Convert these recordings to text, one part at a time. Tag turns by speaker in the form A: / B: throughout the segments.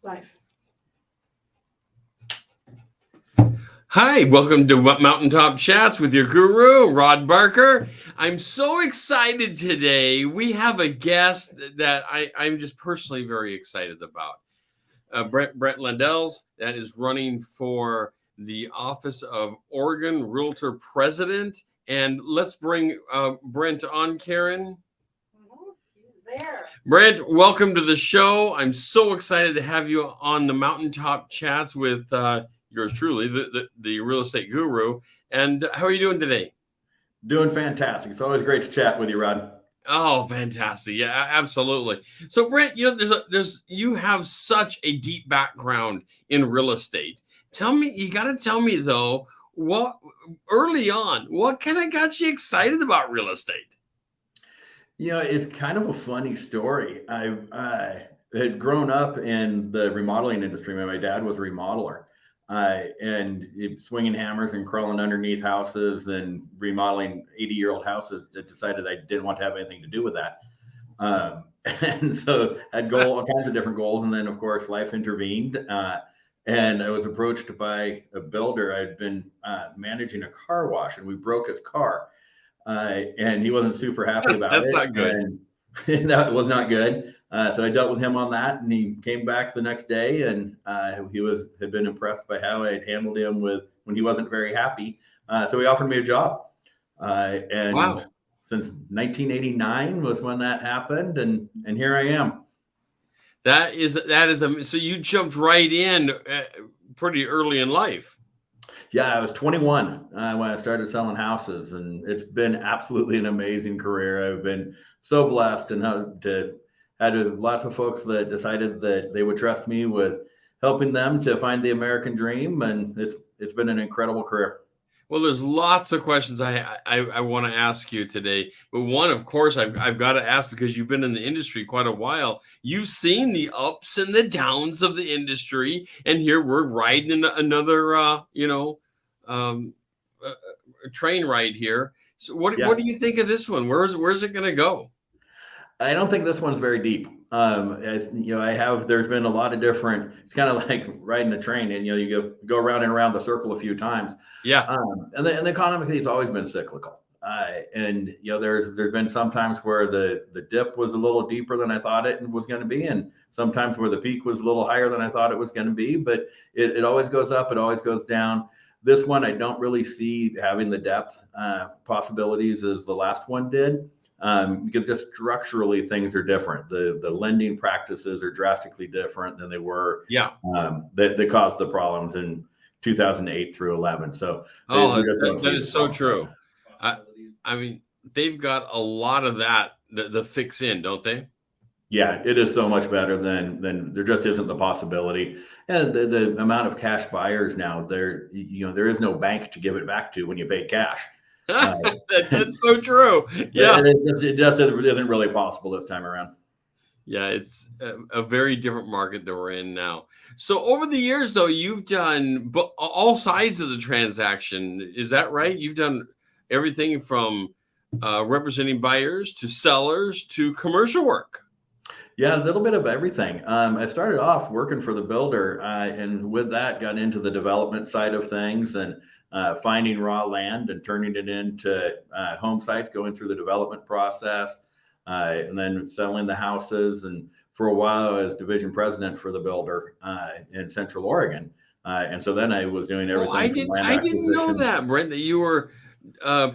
A: Life.
B: Hi, welcome to Mountaintop Chats with your guru, Rod Barker. I'm so excited today. We have a guest that I'm just personally very excited about. Brent Landels, that is running for the office of Oregon Realtor President. And let's bring Brent on, Karen.
A: He's there.
B: Brent, welcome to the show. I'm so excited to have you on the Mountaintop Chats with yours truly, the real estate guru. And how are you doing today?
C: Doing fantastic. It's always great to chat with you, Rod.
B: Oh, fantastic. Yeah, absolutely. So Brent, you have such a deep background in real estate. You got to tell me though, what kind of got you excited about real estate?
C: It's kind of a funny story. I had grown up in the remodeling industry. My dad was a remodeler, and swinging hammers and crawling underneath houses and remodeling 80-year-old houses. I decided I didn't want to have anything to do with that. And so I had all kinds of different goals. And then, of course, life intervened. And I was approached by a builder. I'd been managing a car wash, and we broke his car. And he wasn't super happy about it.
B: That's not good.
C: And that was not good. So I dealt with him on that, and he came back the next day, and he had been impressed by how I had handled him when he wasn't very happy. So he offered me a job. And
B: wow.
C: Since 1989 was when that happened, and here I am.
B: So you jumped right in pretty early in life.
C: Yeah, I was 21 when I started selling houses, and it's been absolutely an amazing career. I've been so blessed and had lots of folks that decided that they would trust me with helping them to find the American dream, and it's been an incredible career.
B: Well, there's lots of questions I want to ask you today, but one, of course, I've got to ask, because you've been in the industry quite a while. You've seen the ups and the downs of the industry, and here we're riding another train ride here. So what do you think of this one? Where's it going to go?
C: I don't think this one's very deep. There's been a lot of different, it's kind of like riding a train, and you go around and around the circle a few times.
B: Yeah.
C: And the economy has always been cyclical. There's been some times where the dip was a little deeper than I thought it was going to be, and sometimes where the peak was a little higher than I thought it was going to be, but it always goes up, it always goes down. This one, I don't really see having the depth possibilities as the last one did. Because just structurally things are different. The lending practices are drastically different than they were.
B: Yeah.
C: That caused the problems in 2008 through 11. So
B: that is so true. I mean, they've got a lot of that the fix in, don't they?
C: Yeah, it is so much better than there just isn't the possibility. And the amount of cash buyers now, there is no bank to give it back to when you pay cash.
B: That's so true. Yeah,
C: it just isn't really possible this time around.
B: Yeah, it's a very different market that we're in now. So over the years, though, you've done all sides of the transaction. Is that right? You've done everything from representing buyers to sellers to commercial work.
C: Yeah, a little bit of everything. I started off working for the builder, and with that got into the development side of things, and finding raw land and turning it into home sites, going through the development process, and then selling the houses. And for a while, I was division president for the builder in Central Oregon. And so then I was doing everything.
B: I didn't know that, Brent, that you were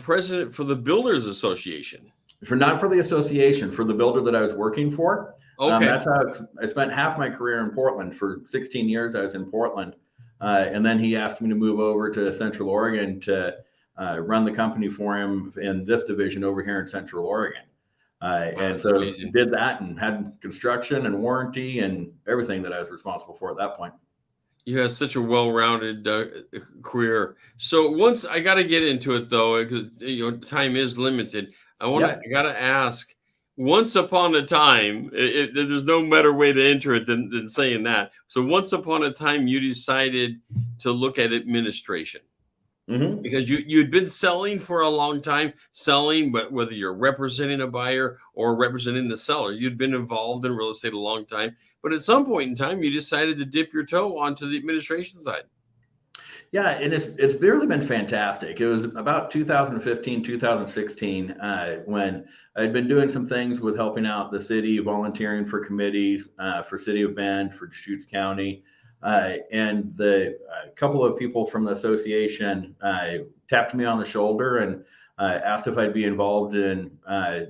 B: president for the Builders Association.
C: Not for the association, for the builder that I was working for.
B: Okay.
C: That's how I spent half my career in Portland. For 16 years, I was in Portland. And then he asked me to move over to Central Oregon to run the company for him in this division over here in Central Oregon. And so amazing. Did that and had construction and warranty and everything that I was responsible for at that point.
B: You have such a well-rounded career. So once I got to get into it, though, because time is limited. I got to ask. Once upon a time, there's no better way to enter it than saying that. So once upon a time, you decided to look at administration.
C: Mhm.
B: because you'd been selling for a long time, selling, but whether you're representing a buyer or representing the seller, you'd been involved in real estate a long time. But at some point in time, you decided to dip your toe onto the administration side.
C: Yeah, and it's really been fantastic. It was about 2015, 2016 when I'd been doing some things with helping out the city, volunteering for committees for City of Bend, for Deschutes County, and the couple of people from the association tapped me on the shoulder and asked if I'd be involved in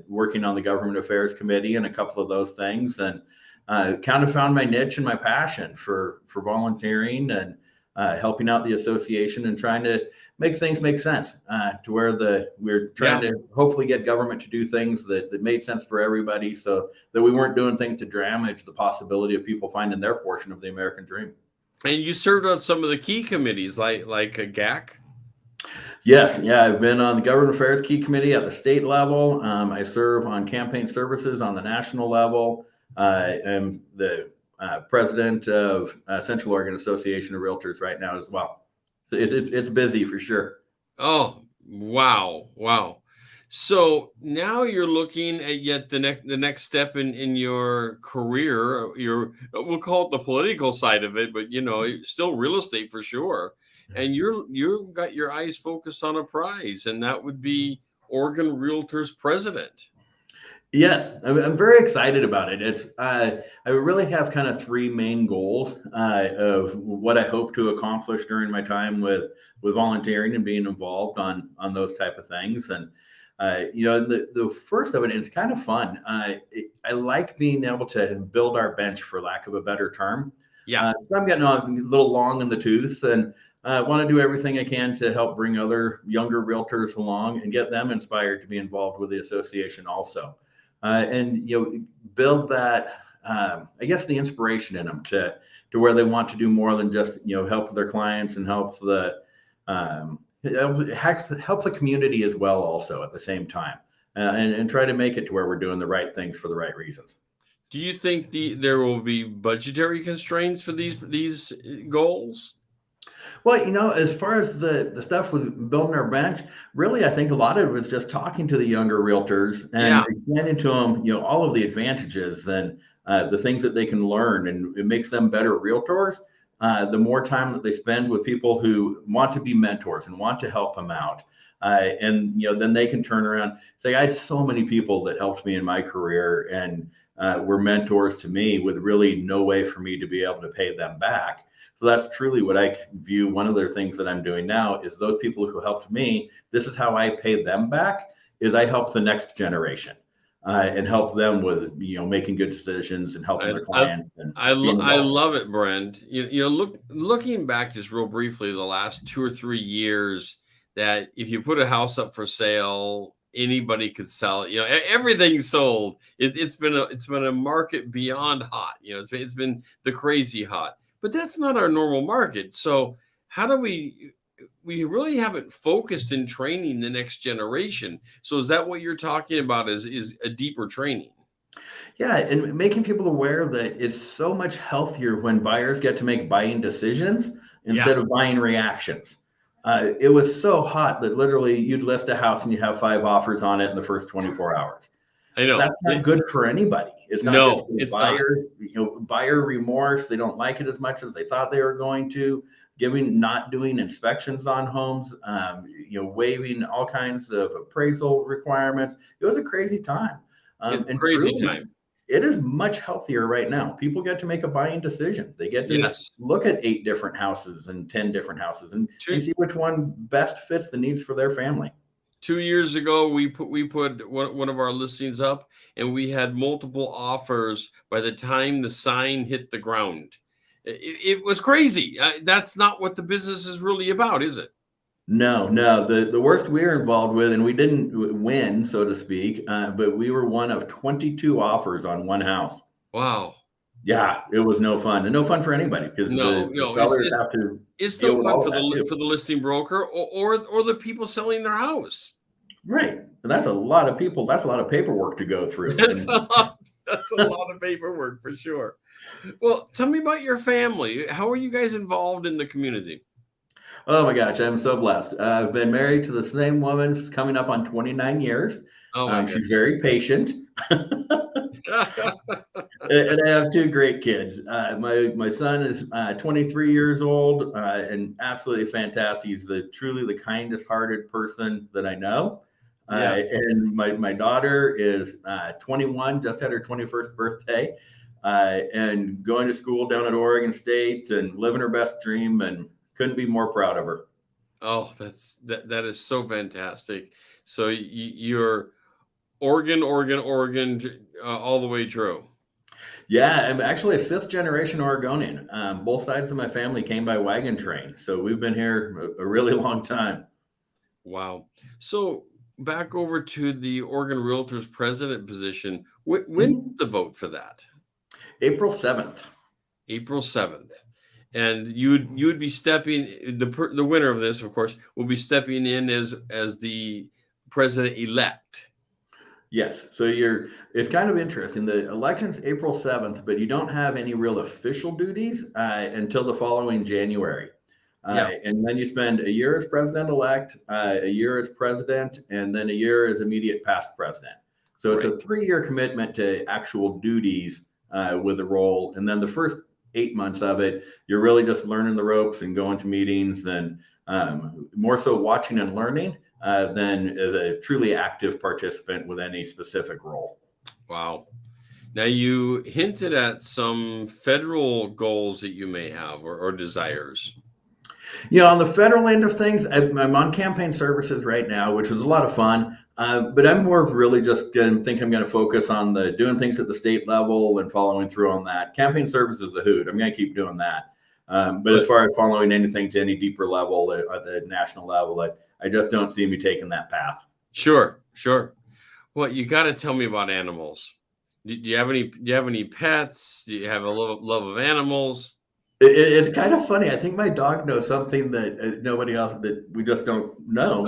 C: working on the government affairs committee and a couple of those things, and kind of found my niche and my passion for volunteering and helping out the association and trying to make things make sense to where we're trying to hopefully get government to do things that made sense for everybody, so that we weren't doing things to damage the possibility of people finding their portion of the American dream.
B: And you served on some of the key committees like a GAC.
C: Yes, yeah, I've been on the Government Affairs Key Committee at the state level. I serve on campaign services on the national level. I'm the president of Central Oregon Association of Realtors right now as well. So it's busy for sure.
B: Oh, wow. Wow. So now you're looking at yet the next step in your career. We'll call it the political side of it, but still real estate for sure. And you've got your eyes focused on a prize, and that would be Oregon Realtors president.
C: Yes, I'm very excited about it. I really have kind of three main goals of what I hope to accomplish during my time with volunteering and being involved on those type of things. And the first of it is kind of fun. I like being able to build our bench, for lack of a better term.
B: Yeah,
C: I'm getting a little long in the tooth, and I want to do everything I can to help bring other younger realtors along and get them inspired to be involved with the association also. And build that I guess the inspiration in them to where they want to do more than just help their clients and help the help the community as well also at the same time, and try to make it to where we're doing the right things for the right reasons.
B: do you think there will be budgetary constraints for these goals?
C: Well, as far as the stuff with building our bench, really, I think a lot of it was just talking to the younger realtors and explaining to them, all of the advantages and the things that they can learn, and it makes them better realtors. The more time that they spend with people who want to be mentors and want to help them out, and then they can turn around and say, I had so many people that helped me in my career and were mentors to me with really no way for me to be able to pay them back. So that's truly what I view. One of the things that I'm doing now is those people who helped me, this is how I pay them back, is I help the next generation and help them with, making good decisions and helping their clients.
B: I love it, Brent. Looking back just real briefly, the last 2 or 3 years, that if you put a house up for sale, anybody could sell it. Everything's sold. It's been a market beyond hot. It's been the crazy hot. But that's not our normal market. So how do we really haven't focused in training the next generation? So is that what you're talking about, is a deeper training?
C: Yeah, and making people aware that it's so much healthier when buyers get to make buying decisions instead of buying reactions. It was so hot that literally you'd list a house and you'd have 5 offers on it in the first 24 hours.
B: I know.
C: That's not good for anybody. It's not good for the buyer. Buyer remorse. They don't like it as much as they thought they were going to. Not doing inspections on homes. Waiving all kinds of appraisal requirements. It was a crazy time.
B: Time.
C: It is much healthier right now. People get to make a buying decision. They get to look at 8 different houses and 10 different houses and see which one best fits the needs for their family.
B: 2 years ago, we put one of our listings up, and we had multiple offers by the time the sign hit the ground. It was crazy. That's not what the business is really about, is it?
C: No. The worst we were involved with, and we didn't win, so to speak, but we were one of 22 offers on one house.
B: Wow.
C: Yeah, it was no fun, and no fun for anybody, because the sellers have to.
B: It's no fun for the listing broker or the people selling their house.
C: Right, and that's a lot of people. That's a lot of paperwork to go through.
B: That's a lot of paperwork for sure. Well, tell me about your family. How are you guys involved in the community?
C: Oh my gosh, I'm so blessed. I've been married to the same woman. It's coming up on 29 years.
B: Oh my
C: She's very patient.
B: goodness.
C: And I have two great kids. My son is 23 years old and absolutely fantastic. He's truly the kindest hearted person that I know.
B: Yeah.
C: And my daughter is 21, just had her 21st birthday, and going to school down at Oregon State and living her best dream, and couldn't be more proud of her.
B: Oh, that is so fantastic. So you're Oregon, all the way through.
C: Yeah, I'm actually a fifth generation Oregonian. Both sides of my family came by wagon train, so we've been here a really long time.
B: Wow. So back over to the Oregon Realtors president position. When
C: Mhm.
B: is the vote for that?
C: April 7th.
B: April 7th. And you would be stepping the winner of this, of course, will be stepping in as the president elect.
C: Yes. So it's kind of interesting. The election's April 7th, but you don't have any real official duties until the following January.
B: Yeah.
C: And then you spend a year as president-elect, a year as president, and then a year as immediate past president. So it's
B: Right.
C: a 3-year commitment to actual duties with the role. And then the first 8 months of it, you're really just learning the ropes and going to meetings and more so watching and learning than as a truly active participant with any specific role.
B: Wow. Now you hinted at some federal goals that you may have or desires.
C: On the federal end of things, I'm on campaign services right now, which is a lot of fun. But I'm more of really just going to think I'm going to focus on the doing things at the state level and following through on that. Campaign services is a hoot. I'm going to keep doing that. But as far as following anything to any deeper level at the national level, I just don't see me taking that path.
B: Sure. Well, you got to tell me about animals. Do you have any pets? Do you have a love of animals?
C: It's kind of funny. I think my dog knows something that nobody else that we just don't know.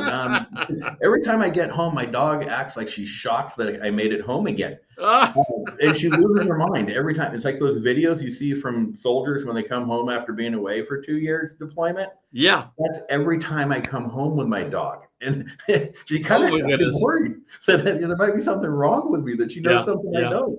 C: Every time I get home, my dog acts like she's shocked that I made it home again. And she loses her mind every time. It's like those videos you see from soldiers when they come home after being away for 2 years deployment.
B: Yeah.
C: That's every time I come home with my dog. And she
B: Oh
C: kind
B: my
C: of
B: goodness.
C: worried that there might be something wrong with me, that she knows something I don't.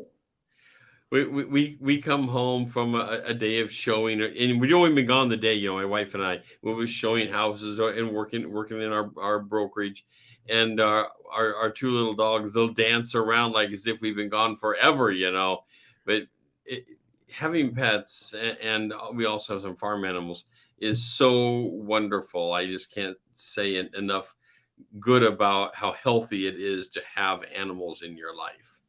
B: We come home from a day of showing, and we've only been gone the day. My wife and I, we were showing houses and working in our brokerage, and our two little dogs, they'll dance around like as if we've been gone forever. But having pets and we also have some farm animals is so wonderful. I just can't say enough good about how healthy it is to have animals in your life.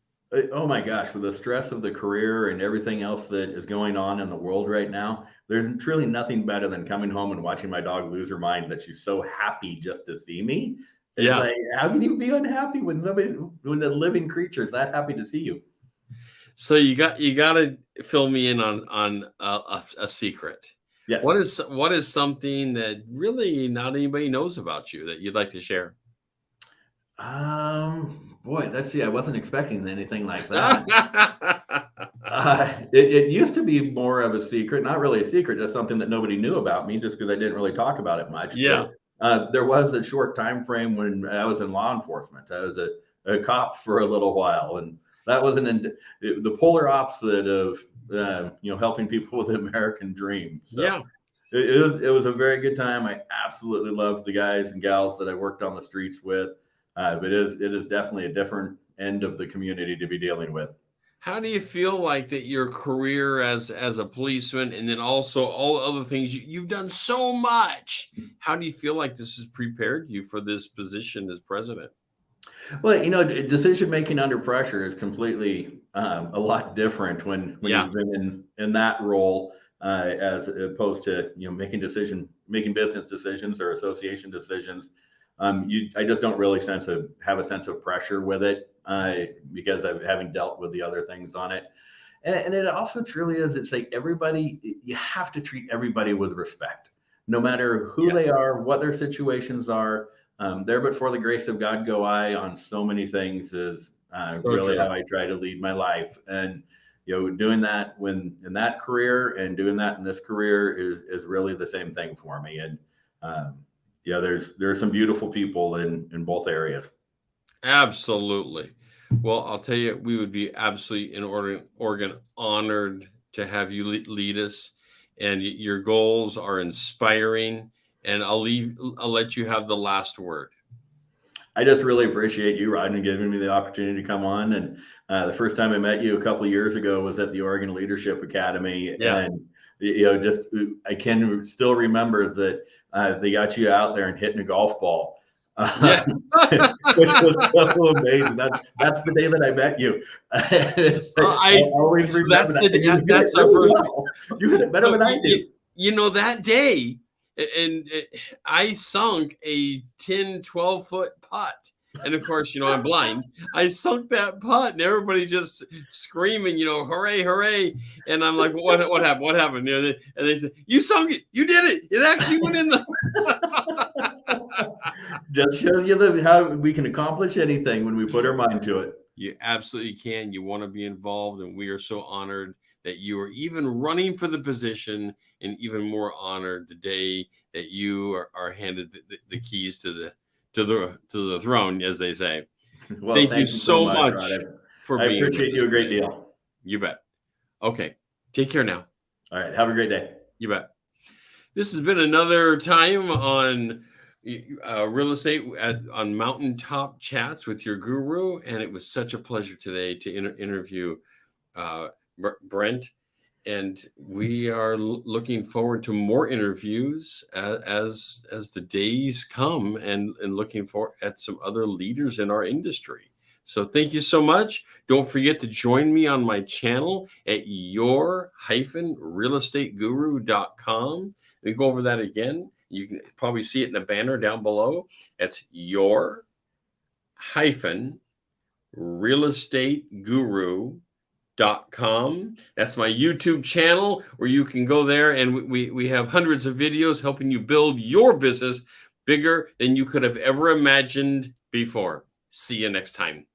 C: Oh my gosh, with the stress of the career and everything else that is going on in the world right now, there's truly nothing better than coming home and watching my dog lose her mind that she's so happy just to see me. It's
B: Yeah.
C: like, how can you be unhappy when the living creature is that happy to see you?
B: So you got to fill me in on a secret.
C: Yes.
B: What is something that really not anybody knows about you that you'd like to share?
C: Boy, let's see. I wasn't expecting anything like that. It used to be more of a secret, not really a secret, just something that nobody knew about me, just because I didn't really talk about it much.
B: Yeah.
C: But, there was a short time frame when I was in law enforcement. I was a cop for a little while, and that was the polar opposite of helping people with the American dream. So
B: Yeah.
C: it was a very good time. I absolutely loved the guys and gals that I worked on the streets with. But it is definitely a different end of the community to be dealing with.
B: How do you feel like that your career as a policeman, and then also all the other things you've done so much? How do you feel like this has prepared you for this position as president?
C: Well, decision making under pressure is completely a lot different when
B: Yeah.
C: you've been in that role as opposed to making business decisions or association decisions. I just don't really have a sense of pressure with it because of having dealt with the other things on it. And it also truly is, it's like you have to treat everybody with respect, no matter who
B: Yes.
C: they are, what their situations are. There, but for the grace of God, go I on so many things is really
B: true.
C: how I try to lead my life. And, doing that in that career and doing that in this career is really the same thing for me. And Yeah, there are some beautiful people in both areas.
B: Absolutely. Well, I'll tell you, we would be absolutely in Oregon honored to have you lead us, and your goals are inspiring. And I'll let you have the last word.
C: I just really appreciate you, Rod, and giving me the opportunity to come on. And the first time I met you a couple of years ago was at the Oregon Leadership Academy,
B: Yeah.
C: and just I can still remember that they got you out there and hitting a golf ball.
B: Yeah.
C: Which was so amazing. That's the day that I met you. I always
B: so
C: remember
B: that's our first.
C: Well. You hit it better than I do.
B: That day, and I sunk a 10, 12-foot putt. And of course, I'm blind. I sunk that putt, and everybody's just screaming, hooray, hooray. And I'm like, what happened? What happened? And they said, you sunk it. You did it. It actually went in the.
C: Just shows you how we can accomplish anything when we put our mind to it.
B: You absolutely can. You want to be involved, and we are so honored that you are even running for the position, and even more honored today that you are handed the keys to the throne, as they say.
C: Well,
B: thank you so much for being.
C: I appreciate you a great deal.
B: You bet. Okay, take care now.
C: All right, have a great day.
B: You bet. This has been another time on real estate on Mountaintop Chats with your guru, and it was such a pleasure today to interview Brent, and we are looking forward to more interviews as the days come, and looking for at some other leaders in our industry. So thank you so much. Don't forget to join me on my channel at your-realestateguru.com. Let me go over that again. You can probably see it in the banner down below. It's your-realestateguru.com. That's my YouTube channel, where you can go there, and we have hundreds of videos helping you build your business bigger than you could have ever imagined before. See you next time.